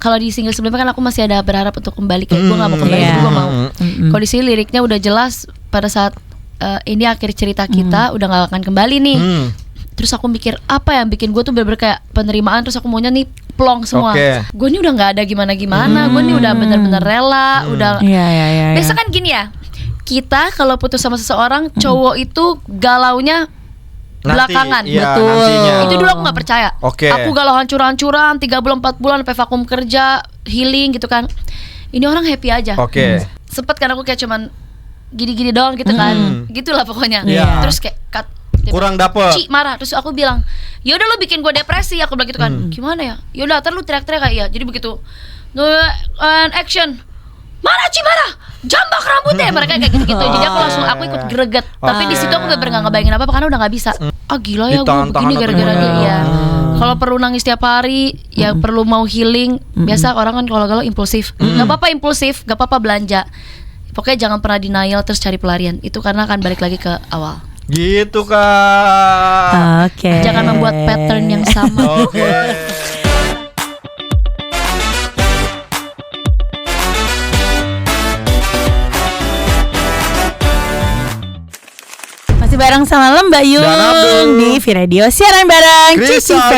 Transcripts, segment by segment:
kalau di single sebelumnya kan aku masih ada berharap untuk kembali, kayak gue nggak mau kembali, gue mau. Kalau di sini liriknya udah jelas pada saat ini akhir cerita kita udah nggak akan kembali nih. Terus aku mikir apa yang bikin gue tuh bener-bener kayak penerimaan, terus aku maunya nih plong semua. Gue nih udah nggak ada gimana-gimana, gue nih udah bener-bener rela, udah. Biasa kan gini ya, kita kalau putus sama seseorang, cowok itu galaunya belakangan. Betul. Nantinya. Itu dulu aku nggak percaya. Aku galau hancur-hancuran 3 bulan 4 bulan sampai vakum kerja, healing gitu kan. Ini orang happy aja. Sempet kan aku kayak cuman gini-gini doang gitu kan. Gitulah pokoknya. Terus kayak kurang dapet. Ci marah, terus aku bilang, ya udah lu bikin gue depresi. Aku bilang gitu kan. Gimana ya? Ya udah, ntar lu teriak-teriak kayak iya. Jadi begitu. Action. Marah Ci marah. Jambak rambutnya mereka kayak gitu-gitu. Jadi aku ikut greget. Tapi di situ aku bener-bener nggak ngebayangin apa karena udah nggak bisa. Gila ya gue begini gara-gara dia. Ya. Kalau perlu nangis tiap hari, ya perlu mau healing. Biasa orang kan kalau galau impulsif. Gak apa-apa impulsif, gak apa-apa belanja. Pokoknya jangan pernah denial terus cari pelarian. Itu karena akan balik lagi ke awal. Gitu Kak. Jangan membuat pattern yang sama. Bareng sama Mbak Yung di V-Radio siaran bareng Cici V.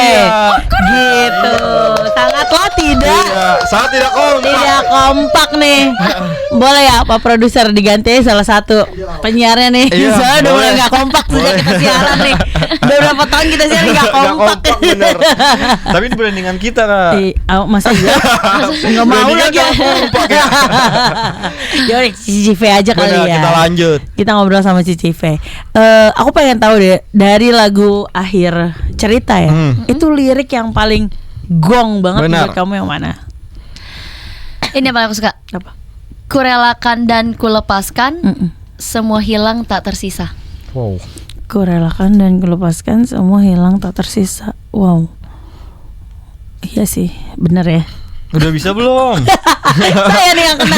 Gitu. Sangatlah sangat tidak kompak nih. Boleh ya Pak Produser diganti salah satu penyiarnya nih. Soalnya udah mulai gak kompak sejak kita siaran nih. Udah berapa tahun kita siaran gak kompak. Bener. Tapi ini brandingan kita Kak. Masa iya? Gak mau lagi kompak ya. Yaudah Cici V aja kali ya. Kita lanjut. Kita ngobrol sama Cici V. Aku pengen tahu deh dari lagu akhir cerita ya, itu lirik yang paling gong banget buat kamu yang mana? Ini yang paling aku suka. Apa? Kurelakan dan kulepaskan, semua hilang tak tersisa. Wow. Kurelakan dan kulepaskan, semua hilang tak tersisa. Wow. Iya sih, bener ya. Udah bisa belum? Saya nih yang kena.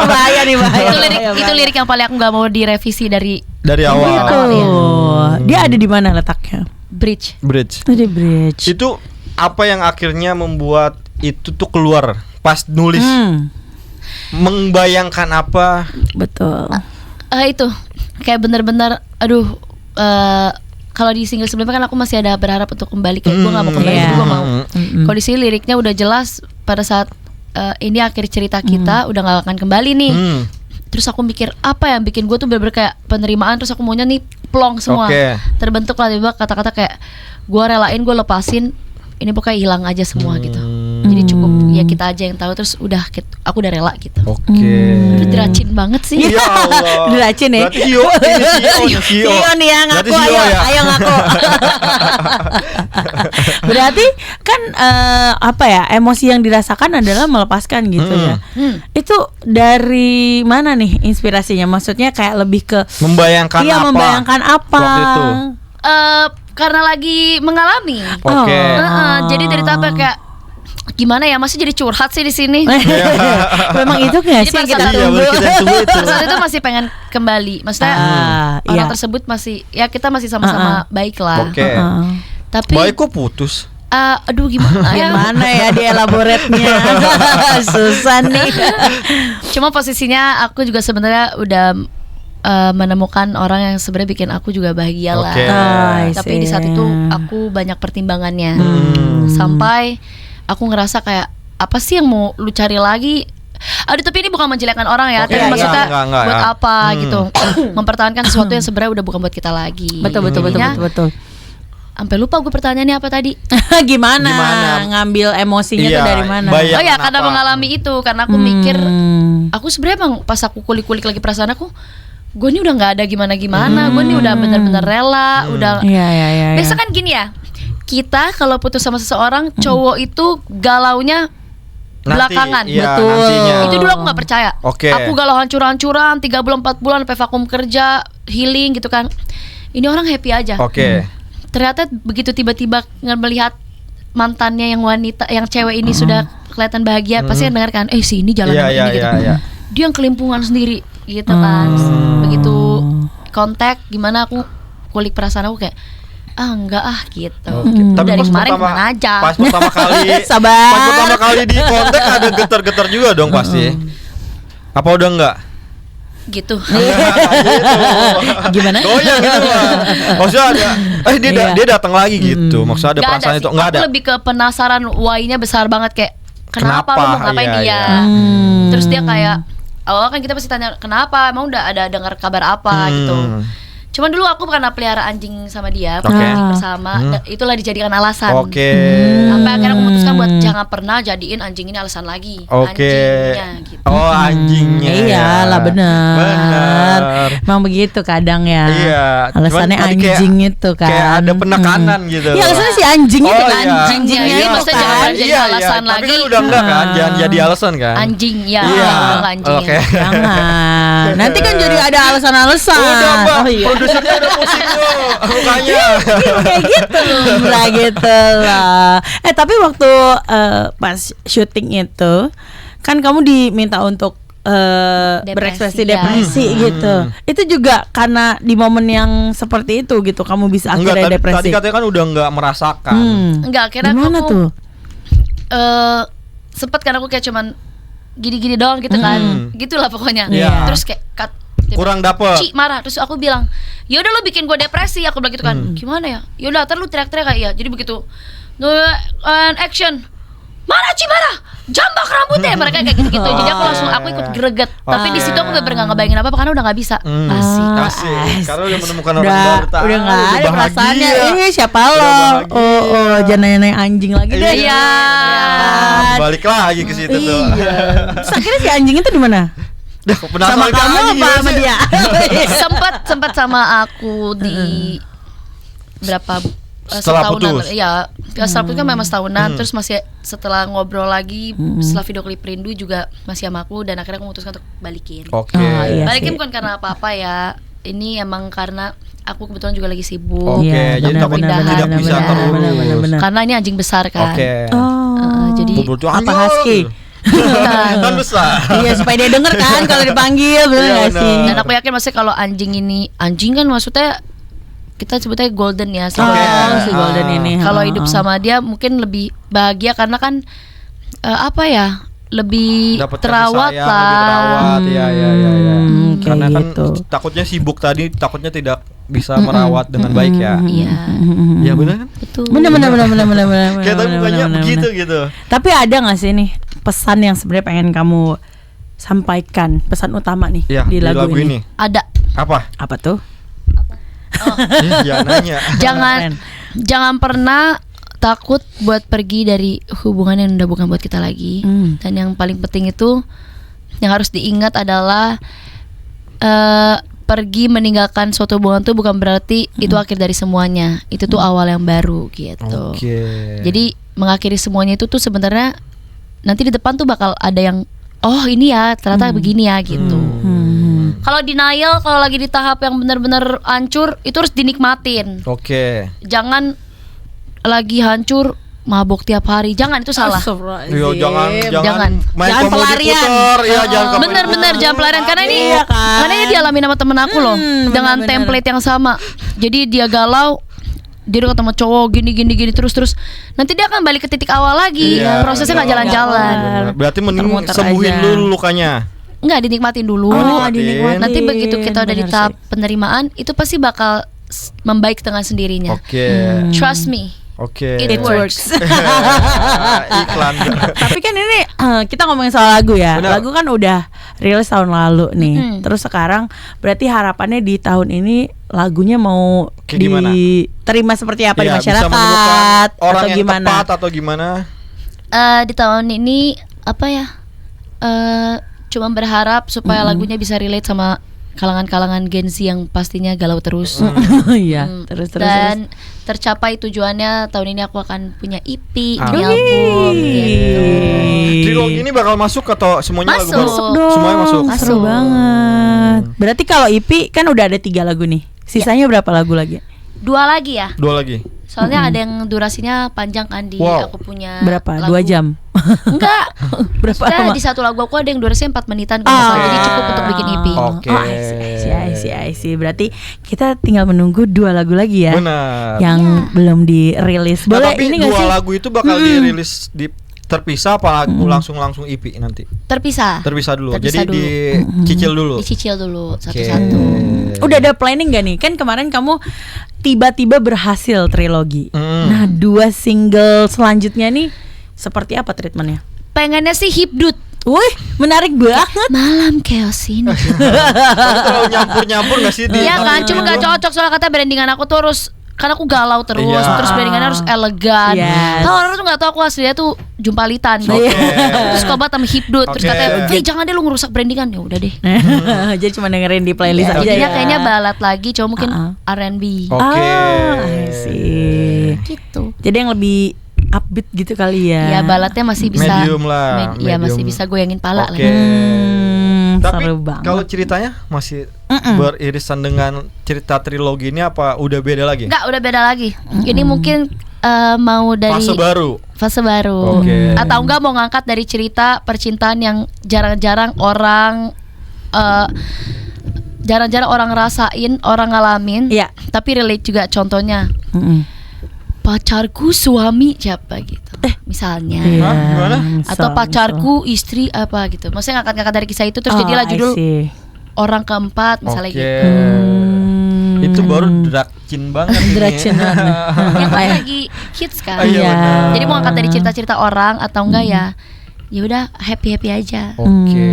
Bahaya nih, bahaya. Itu lirik yang paling aku nggak mau direvisi dari awal. Dia ada di mana letaknya? Bridge. Di bridge. Itu apa yang akhirnya membuat itu tuh keluar pas nulis? Membayangkan apa? Betul. Itu kayak bener-bener, kalau di single sebelumnya kan aku masih ada berharap untuk kembali, kayak gue nggak mau kembali, gue mau. Kalau di sini liriknya udah jelas pada saat ini akhir cerita kita udah nggak akan kembali nih. Terus aku mikir apa yang bikin gue tuh bener-bener kayak penerimaan, terus aku maunya nih plong semua. Terbentuk lah tiba kata-kata kayak gue relain, gue lepasin, ini pokoknya hilang aja semua gitu. Jadi cukup ya kita aja yang tahu, terus udah aku udah rela gitu. Diracin banget sih. Ya Allah. Diracin ya. Berarti CEO nih yang ngaku, ayo ngaku. Berarti kan apa ya, emosi yang dirasakan adalah melepaskan gitu ya. Itu dari mana nih inspirasinya? Maksudnya kayak lebih ke membayangkan apa waktu itu? Karena lagi mengalami. Jadi dari apa kayak gimana ya, masih jadi curhat sih di sini. Memang itu nggak sih yang kita tunggu. Saat itu masih pengen kembali. Maksudnya orang tersebut masih, ya kita masih sama-sama baik lah. Tapi baik kok putus. Aduh gimana ya? Gimana ya di elaboratnya? Susah nih. Cuma posisinya aku juga sebenarnya udah menemukan orang yang sebenarnya bikin aku juga bahagia lah. Tapi di saat itu aku banyak pertimbangannya. Sampai aku ngerasa kayak apa sih yang mau lu cari lagi? Tapi ini bukan menjelekkan orang ya. Tapi maksudnya enggak, buat apa gitu? Mempertahankan sesuatu yang sebenarnya udah bukan buat kita lagi. Betul. Sampai lupa gue pertanyaannya apa tadi. Gimana ngambil emosinya tuh dari mana? Karena mengalami itu. Karena aku mikir, aku sebenarnya emang pas aku kulik-kulik lagi perasaan aku, gue nih udah nggak ada gimana-gimana. Gue nih udah bener-bener rela. Biasa kan gini ya, kita kalau putus sama seseorang, cowok itu galaunya belakangan. Betul. Nantinya. Itu dulu aku nggak percaya. Aku galau hancur-hancuran 3 bulan 4 bulan sampai vakum kerja, healing gitu kan. Ini orang happy aja. Ternyata begitu tiba-tiba melihat mantannya yang wanita, yang cewek ini sudah kelihatan bahagia, pasti yang dengar kan, si ini jalan ini gitu. Dia yang kelimpungan sendiri gitu kan. Begitu kontak, gimana aku kulik perasaan aku kayak, enggak gitu. Tapi Dari pas kemarin pertama, kemana aja. pas pertama kali Sabar. pas pertama kali di kontak ada getar-getar juga dong pasti. Apa udah enggak? Gitu. Gimana? Goyang gitu lah. Maksudnya ada dia datang lagi gitu. Maksudnya ada Nggak perasaan sih. itu enggak Aku ada. lebih ke penasaran why-nya besar banget kayak kenapa lu mau ngapain Iya, dia? iya. Terus dia kayak awal kan kita pasti tanya kenapa, emang udah ada dengar kabar apa gitu. Cuman dulu aku pernah pelihara anjing sama dia, Oke. anjing bersama. Itulah dijadikan alasan. Oke. Sampai akhirnya aku memutuskan buat jangan pernah jadiin anjing ini alasan lagi. Oke. Anjingnya gitu. Oh, anjingnya. Iyalah benar. Benar. Emang begitu kadang ya. Iya. Alasannya Cuman tadi anjing itu kan. Kayak ada penekanan gitu. Iya, alasannya si anjing itu Oh, kan. iya. Anjingnya Anjingnya ini itu maksudnya kan. jangan jadi alasan Tapi lagi. kan udah enggak kan? Jangan jadi alasan kan? Anjing ya, Iya. udah nggak anjing. Oke. Jangan. Nanti kan jadi ada alasan-alasan. Udah, Mbak. Oh iya. Produsernya udah pusing tuh mukanya. Kayak gitu lah gitu lah. Tapi waktu pas syuting itu kan kamu diminta untuk Depresi, berekspresi ya. depresi gitu. Itu juga karena di momen yang seperti itu gitu kamu bisa Enggak, akhirnya tadi depresi. katanya kan udah enggak merasakan. Enggak, akhirnya Gimana aku tuh? sempet kan aku kayak cuman gini-gini doang gitu kan. Gitulah pokoknya. Iya. Terus kayak Kurang dapet. Ci marah, terus aku bilang, "Ya udah lu bikin gue depresi." Aku bilang gitu kan. Gimana ya? Ya udah, ntar lu teriak-teriak kayak ya. Jadi begitu. Action. Mana Ci marah? Jambak rambutnya. Mereka kayak gitu-gitu. Jadi aku ikut greget. Tapi di situ aku bener-bener gak ngebayangin apa karena udah gak bisa. Asik. Asik. Karena udah menemukan orang Udah, baru. udah nggak ada bahagia. perasaannya. Ini siapa Udah lo? bahagia. Oh, jangan nanya anjing lagi deh. Iya. kan? Balik lagi ke situ tuh. Iya. Terus akhirnya si anjing itu di mana? Dah, Sama penasaran kamu anjing apa gimana sama sih? dia? Sempet sama aku di berapa Setelah setahunan. putus. Iya, setelah putus kan memang setahunan. Terus masih setelah ngobrol lagi setelah video klip Rindu juga masih sama aku dan akhirnya aku memutuskan untuk balikin. Oke. Oh, iya. Balikin sih. bukan karena apa-apa ya. Ini emang karena aku kebetulan juga lagi sibuk. Oke, Iya, jadi benar, takut benar, tidak benar, bisa benar, terurus. benar. Karena ini anjing besar kan. Oke. Jadi Betul-betul apa anjing. husky? Kan besar. Iya, supaya dia denger kan kalau dipanggil, bener Iya, gak sih? dan aku yakin maksudnya kalau anjing kan maksudnya kita sebutnya golden ya. Oh, Oke. si golden ini. Kalau Oh, hidup oh. sama dia mungkin lebih bahagia karena kan apa ya, lebih Dapat kasih terawat sayang, lah. lebih terawat. Iya. kayak Karena kan gitu. takutnya sibuk tadi, takutnya tidak bisa merawat dengan baik ya. Iya, Iya benar kan? betul. Bener. Kayak tapi bukannya begitu gitu. Tapi ada gak sih nih pesan yang sebenarnya pengen kamu sampaikan, pesan utama nih Ya, di lagu ini? Ada. Apa? Apa tuh? Ya nanya. Jangan pernah takut buat pergi dari hubungan yang udah bukan buat kita lagi. Dan yang paling penting itu yang harus diingat adalah pergi meninggalkan suatu hubungan tuh bukan berarti itu akhir dari semuanya. Itu tuh awal yang baru gitu. Oke. Jadi mengakhiri semuanya itu tuh sebenarnya nanti di depan tuh bakal ada yang oh ini ya ternyata begini ya gitu. Kalau denial, kalau lagi di tahap yang benar-benar hancur itu harus dinikmatin. Oke. Jangan lagi hancur mabok tiap hari. Jangan, itu salah. Yo jangan Jangan. main Jangan komedi pelarian. puter. Iya jangan komedi Bener-bener jangan pelarian karena ini Iya kan? karena ini dialami sama temen aku loh dengan bener-bener. template yang sama. Jadi dia galau, dia udah ketemu cowok gini terus nanti dia akan balik ke titik awal lagi. Iya, Prosesnya nggak bener. jalan-jalan. Bener. Berarti mending Muter-muter sembuhin aja. dulu lukanya. Nggak, dinikmatin dulu. Oh, dinikmatin. Nanti begitu kita udah di Bener tahap sih. penerimaan, itu pasti bakal membaik dengan sendirinya. Oke. Trust me, Oke. it works. Iklan. Tapi kan ini kita ngomongin soal lagu ya. Benar. Lagu kan udah rilis tahun lalu nih. Terus sekarang berarti harapannya di tahun ini lagunya mau Kayak gimana? diterima seperti apa di Iya, bisa menemukan masyarakat orang atau yang gimana? tepat atau gimana? Di tahun ini apa ya? Cuma berharap supaya lagunya bisa relate sama kalangan-kalangan Gen Z yang pastinya galau terus. Iya, terus. Dan tercapai tujuannya tahun ini aku akan punya EP, Amin. ini album gitu. Trilog ini bakal masuk atau semuanya lagu baru? Masuk. Semuanya masuk. Seru banget. Berarti kalau EP kan udah ada 3 lagu nih. Sisanya berapa lagu lagi? 2 lagi ya. 2 lagi. Soalnya ada yang durasinya panjang kan di Wow. aku punya Berapa? lagu. 2 jam. Enggak. Berapa Maksudnya lama? di satu lagu aku ada yang durasinya 4 menitan kalau nggak salah. Jadi cukup untuk bikin EP. Oke. Oh, I see. Berarti kita tinggal menunggu 2 lagu lagi ya. Benar. Yang belum dirilis. Nah, Boleh tapi ini nggak dua sih? lagu itu bakal dirilis terpisah apa langsung EP nanti? Terpisah. Terpisah dulu. Terpisah Jadi dicicil dulu. Dicicil dulu satu-satu. Udah ada planning gak nih? Kan kemarin kamu tiba-tiba berhasil trilogi. Nah 2 single selanjutnya nih seperti apa treatmentnya? Pengennya sih hipdut. Wih, menarik banget. Malam chaos ini. Tapi terlalu nyampur-nyampur gak sih di Iya kan, cuma gak cocok soalnya kata brandingan aku tuh harus, karena aku galau terus, Iya. terus brandingannya harus elegan. Yes. Tahu orang tuh nggak tahu aku aslinya tuh jumpalitan. Oke. Terus kobat sama hipdut, terus Oke. katanya, jangan deh lu ngerusak brandingan." Ya udah deh. Jadi cuma dengerin di playlist aja Jadinya ya. kayaknya balad lagi, cuma mungkin R&B. Oke. I see. Gitu. Jadi yang lebih upbeat gitu kali ya. Ya baladnya masih bisa. Medium lah, Iya medium. masih bisa goyangin pala Oke. lah. Tapi Seru banget. kalau ceritanya masih beririsan dengan cerita trilogi ini apa udah beda lagi? Enggak, udah beda lagi. Ini mungkin mau dari Fase baru. fase baru. Oke. Atau enggak mau ngangkat dari cerita percintaan yang jarang-jarang orang rasain, orang ngalamin. Iya. Tapi relate juga, contohnya pacarku suami siapa gitu. Misalnya. Iya. Hah? Gimana? Atau pacarku istri apa gitu. Maksudnya ngangkat-ngangkat dari kisah itu terus jadilah judul orang keempat misalnya Oke. gitu. Itu baru Drakcin banget ini. Drakcin banget. Yang kan lagi hits kan. Iya, benar. Jadi mau ngangkat dari cerita-cerita orang atau enggak ya udah happy aja. Oke.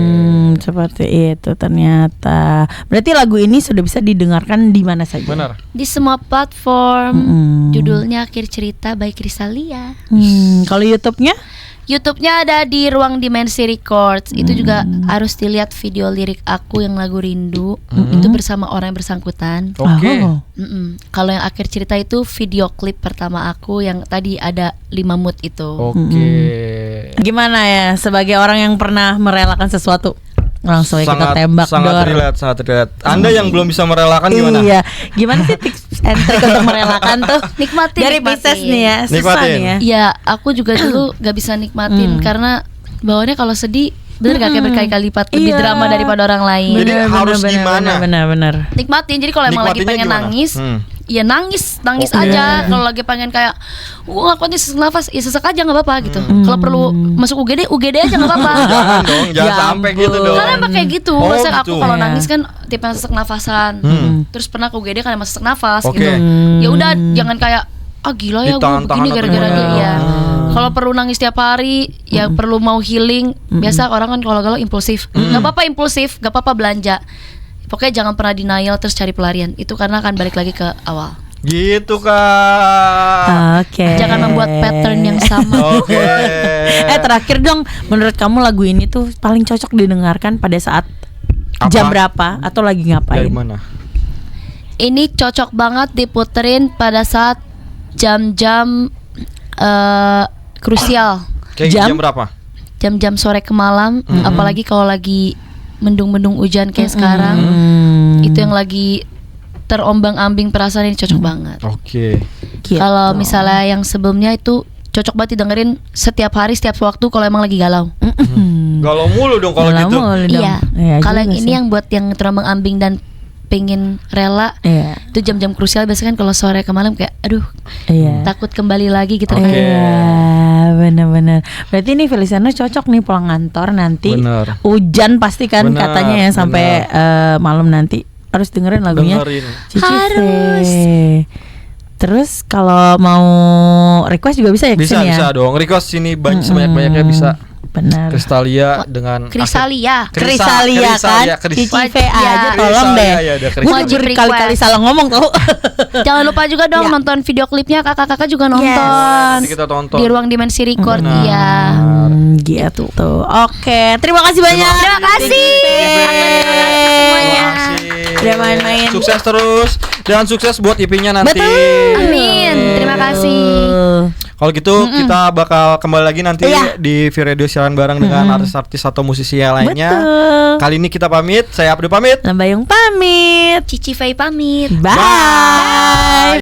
Seperti itu ternyata. Berarti lagu ini sudah bisa didengarkan di mana saja. Benar. Di semua platform. Judulnya Akhir Cerita by Krisalia. Kalau YouTube-nya? YouTube-nya ada di Ruang Dimensi Records. Itu juga harus dilihat video lirik aku yang lagu Rindu. Itu bersama orang yang bersangkutan. Oke. Oh. Kalau yang Akhir Cerita itu video klip pertama aku yang tadi ada 5 mood itu. Oke. Gimana ya sebagai orang yang pernah merelakan sesuatu? Langsung ya kita tembak sangat dor. sangat relate. Anda yang belum bisa merelakan gimana? Iya. Gimana sih tips and trick untuk merelakan tuh? Nikmatin, Dari nikmatin. Pisces nih ya, susah Nikmatin. nih ya. Ya, aku juga dulu gak bisa nikmatin karena bawaannya kalau sedih bener gak kayak berkali-kali lipat lebih Iya. drama daripada orang lain. Jadi harus gimana? Benar. Nikmatin. Jadi kalau emang lagi Nikmatinnya pengen gimana? nangis, ya nangis Oke. aja. Kalau lagi pengen kayak aku nih sesak nafas, ya sesak aja nggak apa-apa gitu. Kalau perlu masuk UGD aja nggak apa-apa. Jangan dong, jangan Ya sampai ampun. gitu dong. Karena emang kayak gitu. Oh, Masa gitu. aku kalau Ya. nangis kan tipe yang sesak nafasan. Terus pernah ke UGD karena sesak nafas Oke. gitu. Ya udah jangan kayak gila ya gue Ditahan-tahan begini atau gara-gara gimana? dia ya. Kalau perlu nangis tiap hari, ya perlu mau healing. Biasa orang kan kalau galau impulsif. Gak apa-apa impulsif, gak apa-apa belanja. Pokoknya jangan pernah denial terus cari pelarian. Itu karena akan balik lagi ke awal. Gitu Kak. Oke. Jangan membuat pattern yang sama. Oke. Terakhir dong, menurut kamu lagu ini tuh paling cocok didengarkan pada saat Apa? jam berapa atau lagi Dari ngapain? mana? Ini cocok banget diputerin pada saat jam-jam krusial. Kayak Jam? jam berapa? Jam-jam sore ke malam, apalagi kalau lagi mendung-mendung hujan kayak sekarang. Itu yang lagi terombang-ambing perasaan ini cocok banget. Oke. Gitu. Kalau misalnya yang sebelumnya itu cocok banget didengerin setiap hari, setiap waktu kalau emang lagi galau. Galau mulu dong kalau Galau gitu. mulu dong. Iya. Kalau yang juga ini sih. yang buat yang terombang-ambing dan pengen rela, Iya. itu jam-jam krusial biasanya kan kalau sore ke malam kayak aduh Iya. takut kembali lagi gitu Oke. kan. Iya, benar-benar. Berarti ini Feliciano cocok nih pulang kantor nanti. Bener. Hujan pasti kan Bener, katanya ya sampai malam nanti harus dengerin lagunya. Dengerin. Cici Harus. Fe. Terus kalau mau request juga bisa ya Bisa kesini ya? bisa dong. Request sini sebanyak-banyaknya bisa. Benar. Kristalia dengan Krisalia. Krisalia kan, Cici Fe aja tolong deh. Ya, ada Gue Wajib berkali-kali request. salah ngomong tau. Jangan lupa juga dong Iya. nonton video klipnya, kakak-kakak juga nonton. Nanti kita tonton. Di Ruang Dimensi Record. Benar. Iya. Gitu. Oke, terima kasih banyak. Terima kasih. semuanya. Terima kasih. Udah main-main. Sukses terus dan sukses buat IP-nya nanti. Amin. Terima kasih. Kalau gitu kita bakal kembali lagi nanti Iya. di V-Radio siaran bareng dengan artis-artis atau musisi yang lainnya. Betul. Kali ini kita pamit. Saya Abdul pamit. Lambayung pamit. Cici Fei pamit. Bye.